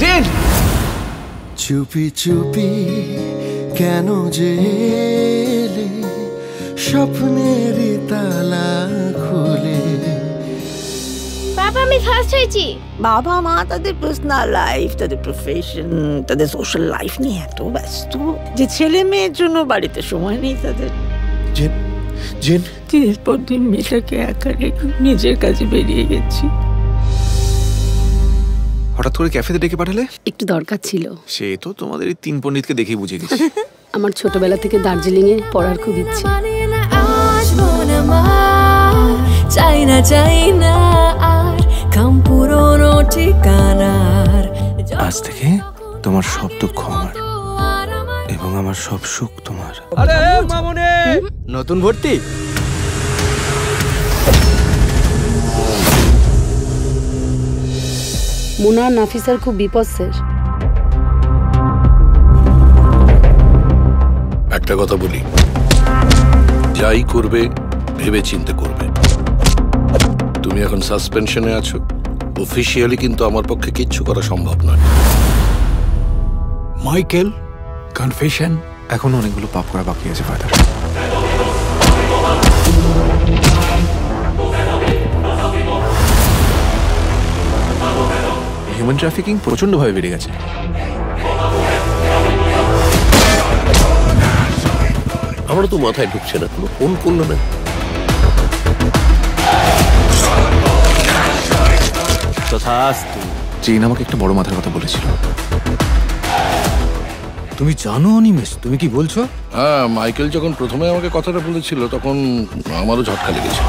Gen, চুপি চুপি কেন যে এলে, স্বপ্নের তালা খুলে। বাবা আমি ফার্স্ট হয়েছি। বাবা মা তাদের পার্সোনাল লাইফ, তাদের প্রফেশন, তাদের সোশ্যাল লাইফ নিয়ে এত ব্যস্ত যে ছেলে মেয়ের জন্য বাড়িতে সময় নেই তাদের। জেন, জেন, দিনের পর দিন মেয়েটাকে একা রেখে নিজের কাজে বেরিয়ে গেছি। হঠাৎ করে ক্যাফেতে ডেকে পাঠালে? একটু দরকার ছিল। সে তো তোমাদের এই 3 পণ্ডিতকে দেখেই বুঝে গেছি। আমার ছোটবেলা থেকে দার্জিলিং এ পড়ার খুব ইচ্ছে। আজ থেকে তোমার সব দুঃখ আমার এবং আমার সব সুখ তোমার। আরে মামুনি, নতুন ভর্তি? মুনা নাফিসার খুব বিপদের। একটা কথা বলি, যাই করবে ভেবে চিন্তে করবে। তুমি এখন সাসপেনশনে আছো, অফিসিয়ালি কিন্তু আমার পক্ষে কিচ্ছু করা সম্ভব নয়। Michael, confession. এখন অনেকগুলো পাপ করা বাকি আছে ফাদার। হিউম্যান ট্রাফিকিং প্রচন্ডভাবে বেড়ে গেছে। আমারও তো মাথায় ঢুকছে না, কোনো ফোন করলো না। চেন আমাকে একটা বড় মাথার কথা বলেছিল। তুমি জানো অনিমেষ, তুমি কি বলছো? হ্যাঁ, মাইকেল যখন প্রথমে আমাকে কথাটা বলেছিল তখন আমারও ঝটকা লেগেছে।